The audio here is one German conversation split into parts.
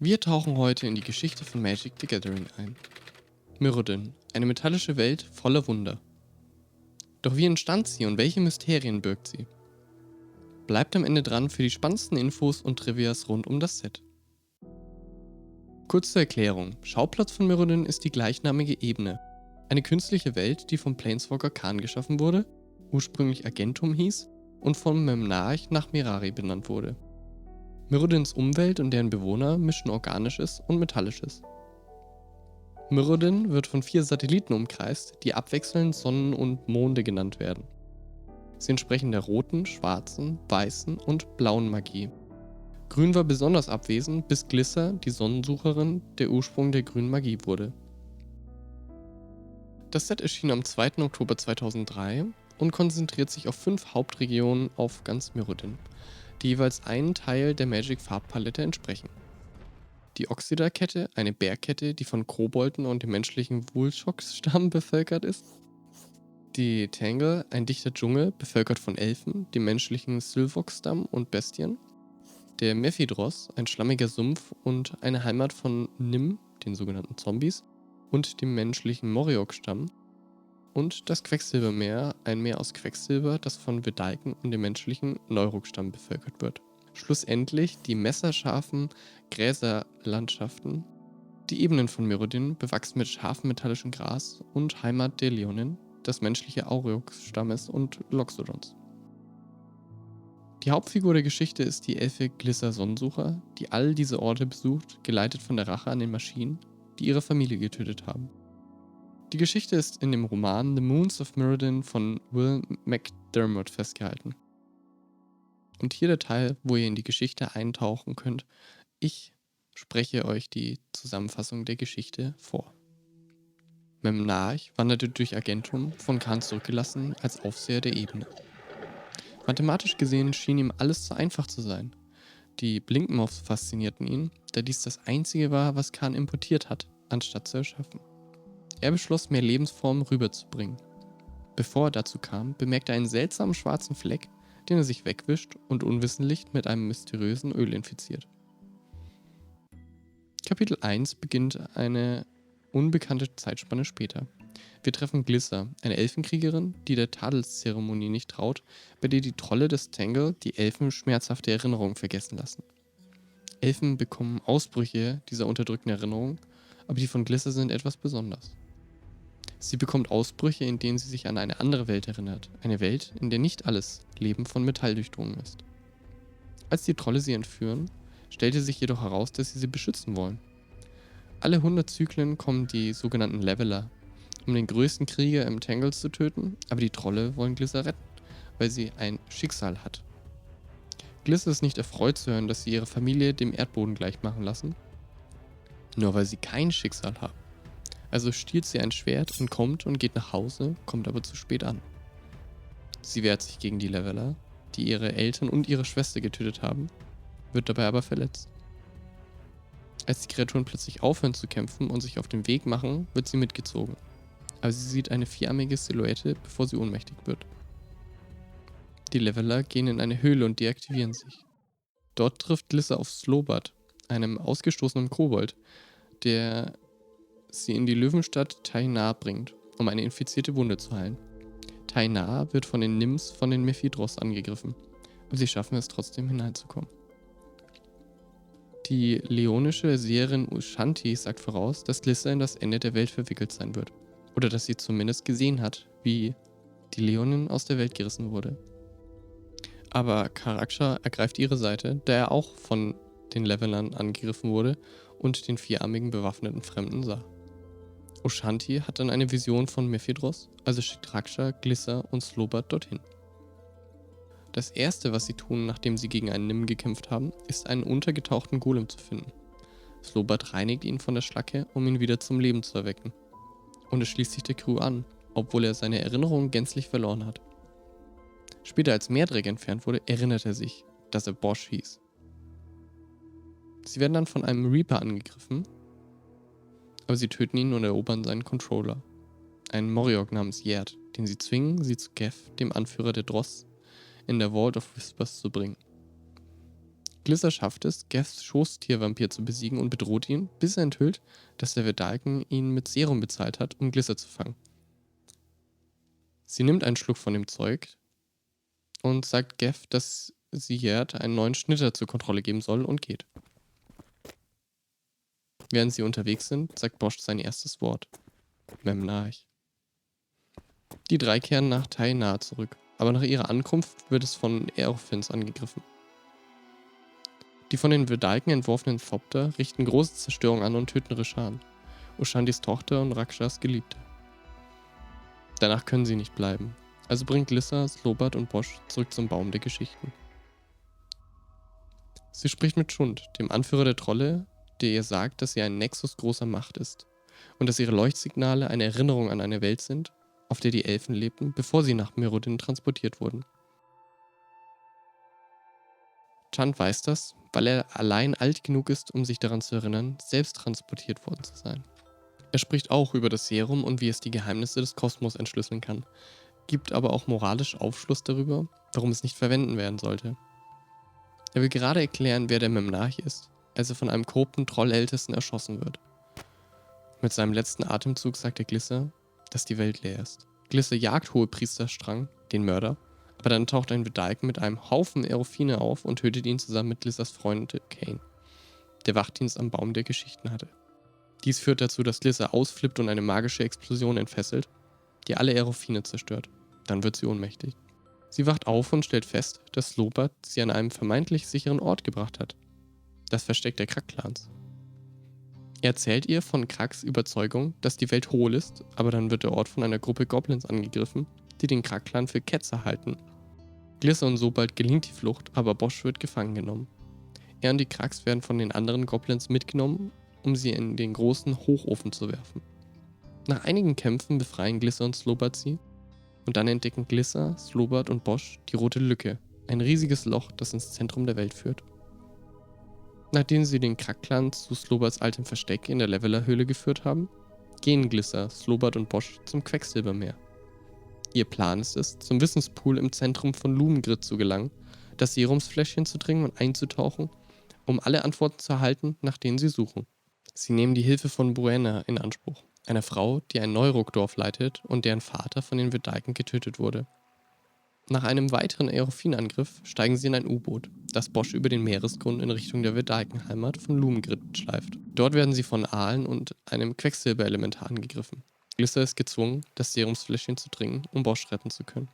Wir tauchen heute in die Geschichte von Magic the Gathering ein. Mirrodin, eine metallische Welt voller Wunder. Doch wie entstand sie und welche Mysterien birgt sie? Bleibt am Ende dran für die spannendsten Infos und Trivias rund um das Set. Kurz zur Erklärung: Schauplatz von Mirrodin ist die gleichnamige Ebene, eine künstliche Welt, die vom Planeswalker Khan geschaffen wurde, ursprünglich Argentum hieß und vom Memnarch nach Mirari benannt wurde. Mirrodins Umwelt und deren Bewohner mischen Organisches und Metallisches. Mirrodin wird von 4 Satelliten umkreist, die abwechselnd Sonnen und Monde genannt werden. Sie entsprechen der roten, schwarzen, weißen und blauen Magie. Grün war besonders abwesend, bis Glisser, die Sonnensucherin, der Ursprung der grünen Magie wurde. Das Set erschien am 2. Oktober 2003 und konzentriert sich auf 5 Hauptregionen auf ganz Mirrodin, die jeweils einen Teil der Magic-Farbpalette entsprechen. Die Oxida-Kette, eine Bergkette, die von Kobolden und dem menschlichen Wulchox-Stamm bevölkert ist. Die Tangle, ein dichter Dschungel, bevölkert von Elfen, dem menschlichen Sylvox-Stamm und Bestien. Der Mephidros, ein schlammiger Sumpf und eine Heimat von Nim, den sogenannten Zombies, und dem menschlichen Moriok-Stamm. Und das Quecksilbermeer, ein Meer aus Quecksilber, das von Vedalken und dem menschlichen Neurok-Stamm bevölkert wird. Schlussendlich die messerscharfen Gräserlandschaften, die Ebenen von Mirrodin, bewachsen mit scharfem metallischem Gras und Heimat der Leonin, des menschlichen Aureox-Stammes und Loxodons. Die Hauptfigur der Geschichte ist die Elfe Glisser Sonnensucher, die all diese Orte besucht, geleitet von der Rache an den Maschinen, die ihre Familie getötet haben. Die Geschichte ist in dem Roman The Moons of Mirrodin von Will McDermott festgehalten. Und hier der Teil, wo ihr in die Geschichte eintauchen könnt. Ich spreche euch die Zusammenfassung der Geschichte vor. Memnarch wanderte durch Argentum, von Khan zurückgelassen, als Aufseher der Ebene. Mathematisch gesehen schien ihm alles zu einfach zu sein. Die Blinkmoths faszinierten ihn, da dies das einzige war, was Khan importiert hat, anstatt zu erschaffen. Er beschloss, mehr Lebensformen rüberzubringen. Bevor er dazu kam, bemerkte er einen seltsamen schwarzen Fleck, den er sich wegwischt und unwissentlich mit einem mysteriösen Öl infiziert. Kapitel 1 beginnt eine unbekannte Zeitspanne später. Wir treffen Glisser, eine Elfenkriegerin, die der Tadelszeremonie nicht traut, bei der die Trolle des Tangle die Elfen schmerzhafte Erinnerungen vergessen lassen. Elfen bekommen Ausbrüche dieser unterdrückten Erinnerung, aber die von Glisser sind etwas besonders. Sie bekommt Ausbrüche, in denen sie sich an eine andere Welt erinnert. Eine Welt, in der nicht alles Leben von Metall durchdrungen ist. Als die Trolle sie entführen, stellte sich jedoch heraus, dass sie beschützen wollen. Alle 100 Zyklen kommen die sogenannten Leveler, um den größten Krieger im Tangle zu töten, aber die Trolle wollen Glisser retten, weil sie ein Schicksal hat. Glisser ist nicht erfreut zu hören, dass sie ihre Familie dem Erdboden gleichmachen lassen, nur weil sie kein Schicksal haben. Also stiehlt sie ein Schwert, entkommt und geht nach Hause, kommt aber zu spät an. Sie wehrt sich gegen die Leveler, die ihre Eltern und ihre Schwester getötet haben, wird dabei aber verletzt. Als die Kreaturen plötzlich aufhören zu kämpfen und sich auf den Weg machen, wird sie mitgezogen. Aber sie sieht eine vierarmige Silhouette, bevor sie ohnmächtig wird. Die Leveler gehen in eine Höhle und deaktivieren sich. Dort trifft Glisser auf Slobat, einem ausgestoßenen Kobold, der sie in die Löwenstadt Tainar bringt, um eine infizierte Wunde zu heilen. Tainar wird von den Nims von den Mephidros angegriffen, aber sie schaffen es trotzdem hineinzukommen. Die leonische Seherin Ushanti sagt voraus, dass Glisser in das Ende der Welt verwickelt sein wird. Oder dass sie zumindest gesehen hat, wie die Leonin aus der Welt gerissen wurde. Aber Karaksha ergreift ihre Seite, da er auch von den Levelern angegriffen wurde und den vierarmigen bewaffneten Fremden sah. Ushanti hat dann eine Vision von Mephidros, also schickt Raksha, Glisser und Slobat dorthin. Das erste, was sie tun, nachdem sie gegen einen Nim gekämpft haben, ist einen untergetauchten Golem zu finden. Slobat reinigt ihn von der Schlacke, um ihn wieder zum Leben zu erwecken. Und es schließt sich der Crew an, obwohl er seine Erinnerungen gänzlich verloren hat. Später, als Mehrdreck entfernt wurde, erinnert er sich, dass er Bosch hieß. Sie werden dann von einem Reaper angegriffen, aber sie töten ihn und erobern seinen Controller, einen Moriok namens Yerd, den sie zwingen, sie zu Geth, dem Anführer der Dross, in der Vault of Whispers zu bringen. Glissa schafft es, Geths Schoßtiervampir zu besiegen und bedroht ihn, bis er enthüllt, dass der Vedalken ihn mit Serum bezahlt hat, um Glissa zu fangen. Sie nimmt einen Schluck von dem Zeug und sagt Geth, dass sie Gerd einen neuen Schnitter zur Kontrolle geben soll und geht. Während sie unterwegs sind, sagt Bosch sein erstes Wort. Memnarch. Die drei kehren nach Taina zurück, aber nach ihrer Ankunft wird es von Aerophins angegriffen. Die von den Vedalken entworfenen Thopter richten große Zerstörung an und töten Rishan, Ushandis Tochter und Rakshas Geliebte. Danach können sie nicht bleiben, also bringt Glissa, Slobat und Bosch zurück zum Baum der Geschichten. Sie spricht mit Schund, dem Anführer der Trolle, der ihr sagt, dass sie ein Nexus großer Macht ist und dass ihre Leuchtsignale eine Erinnerung an eine Welt sind, auf der die Elfen lebten, bevor sie nach Mirrodin transportiert wurden. Chant weiß das, weil er allein alt genug ist, um sich daran zu erinnern, selbst transportiert worden zu sein. Er spricht auch über das Serum und wie es die Geheimnisse des Kosmos entschlüsseln kann, gibt aber auch moralisch Aufschluss darüber, warum es nicht verwenden werden sollte. Er will gerade erklären, wer der Memnarch ist, als er von einem korrupten Trollältesten erschossen wird. Mit seinem letzten Atemzug sagt er Glissa, dass die Welt leer ist. Glissa jagt Hohepriester Strang, den Mörder, aber dann taucht ein Vedalken mit einem Haufen Aerophine auf und tötet ihn zusammen mit Glissas Freund Kane, der Wachdienst am Baum der Geschichten hatte. Dies führt dazu, dass Glissa ausflippt und eine magische Explosion entfesselt, die alle Aerophine zerstört. Dann wird sie ohnmächtig. Sie wacht auf und stellt fest, dass Slobat sie an einem vermeintlich sicheren Ort gebracht hat. Das Versteck der Krak-Clans. Er erzählt ihr von Kraks Überzeugung, dass die Welt hohl ist, aber dann wird der Ort von einer Gruppe Goblins angegriffen, die den Krak-Clan für Ketzer halten. Glissa und Slobat gelingt die Flucht, aber Bosch wird gefangen genommen. Er und die Kraks werden von den anderen Goblins mitgenommen, um sie in den großen Hochofen zu werfen. Nach einigen Kämpfen befreien Glissa und Slobat sie und dann entdecken Glissa, Slobat und Bosch die rote Lücke, ein riesiges Loch, das ins Zentrum der Welt führt. Nachdem sie den Krak-Clan zu Slobats altem Versteck in der Leveler-Höhle geführt haben, gehen Glissa, Slobat und Bosch zum Quecksilbermeer. Ihr Plan ist es, zum Wissenspool im Zentrum von Lumengrid zu gelangen, das Serumsfläschchen zu dringen und einzutauchen, um alle Antworten zu erhalten, nach denen sie suchen. Sie nehmen die Hilfe von Buena in Anspruch, einer Frau, die ein Neurok-Dorf leitet und deren Vater von den Vedalken getötet wurde. Nach einem weiteren Aerophine-Angriff steigen sie in ein U-Boot, das Bosch über den Meeresgrund in Richtung der Vedalken-Heimat von Lumengrid schleift. Dort werden sie von Aalen und einem Quecksilberelementar angegriffen. Glissa ist gezwungen, das Serumsfläschchen zu trinken, um Bosch retten zu können.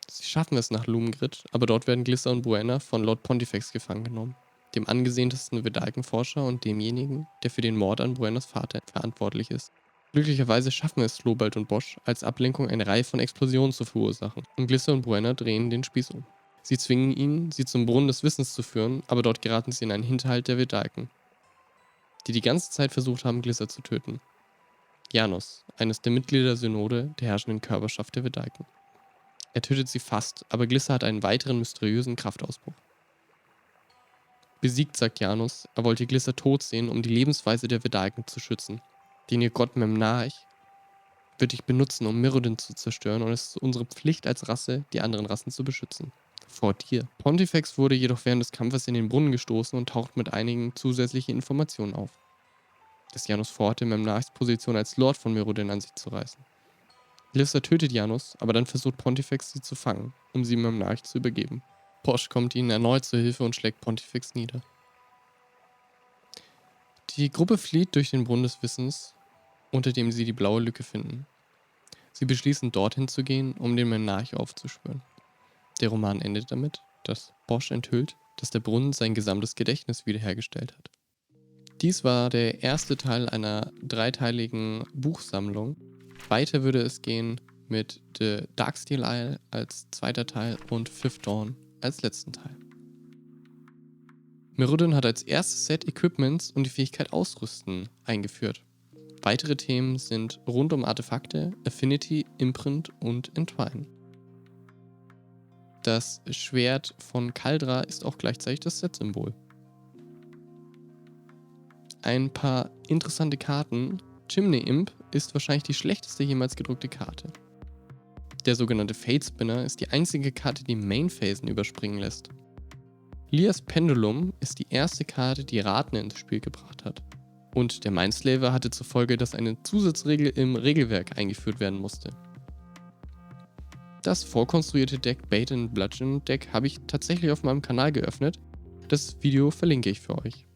Sie schaffen es nach Lumengrid, aber dort werden Glissa und Buena von Lord Pontifex gefangen genommen, dem angesehensten Vedalken-Forscher und demjenigen, der für den Mord an Buenas Vater verantwortlich ist. Glücklicherweise schaffen es Slobat und Bosch, als Ablenkung eine Reihe von Explosionen zu verursachen, und Glissa und Buena drehen den Spieß um. Sie zwingen ihn, sie zum Brunnen des Wissens zu führen, aber dort geraten sie in einen Hinterhalt der Vedalken, die ganze Zeit versucht haben, Glissa zu töten. Janos, eines der Mitglieder der Synode der herrschenden Körperschaft der Vedalken. Er tötet sie fast, aber Glissa hat einen weiteren mysteriösen Kraftausbruch. Besiegt, sagt Janos, er wollte Glissa tot sehen, um die Lebensweise der Vedalken zu schützen. Den ihr Gott Memnarch wird dich benutzen, um Mirrodin zu zerstören, und es ist unsere Pflicht als Rasse, die anderen Rassen zu beschützen. Vor dir. Pontifex wurde jedoch während des Kampfes in den Brunnen gestoßen und taucht mit einigen zusätzlichen Informationen auf, dass Janus vorhatte, Memnarchs Position als Lord von Mirrodin an sich zu reißen. Glissa tötet Janus, aber dann versucht Pontifex sie zu fangen, um sie Memnarch zu übergeben. Bosch kommt ihnen erneut zur Hilfe und schlägt Pontifex nieder. Die Gruppe flieht durch den Brunnen des Wissens, unter dem sie die blaue Lücke finden. Sie beschließen, dorthin zu gehen, um den Memnarch aufzuspüren. Der Roman endet damit, dass Bosch enthüllt, dass der Brunnen sein gesamtes Gedächtnis wiederhergestellt hat. Dies war der erste Teil einer dreiteiligen Buchsammlung. Weiter würde es gehen mit The Darksteel Isle als zweiter Teil und Fifth Dawn als letzten Teil. Mirrodin hat als erstes Set Equipments und die Fähigkeit Ausrüsten eingeführt. Weitere Themen sind rund um Artefakte, Affinity, Imprint und Entwine. Das Schwert von Kaldra ist auch gleichzeitig das Set-Symbol. Ein paar interessante Karten. Chimney Imp ist wahrscheinlich die schlechteste jemals gedruckte Karte. Der sogenannte Fate Spinner ist die einzige Karte, die Main-Phasen überspringen lässt. Lias Pendulum ist die erste Karte, die Raten ins Spiel gebracht hat. Und der Mindslaver hatte zur Folge, dass eine Zusatzregel im Regelwerk eingeführt werden musste. Das vorkonstruierte Deck Bait and Bludgeon Deck habe ich tatsächlich auf meinem Kanal geöffnet. Das Video verlinke ich für euch.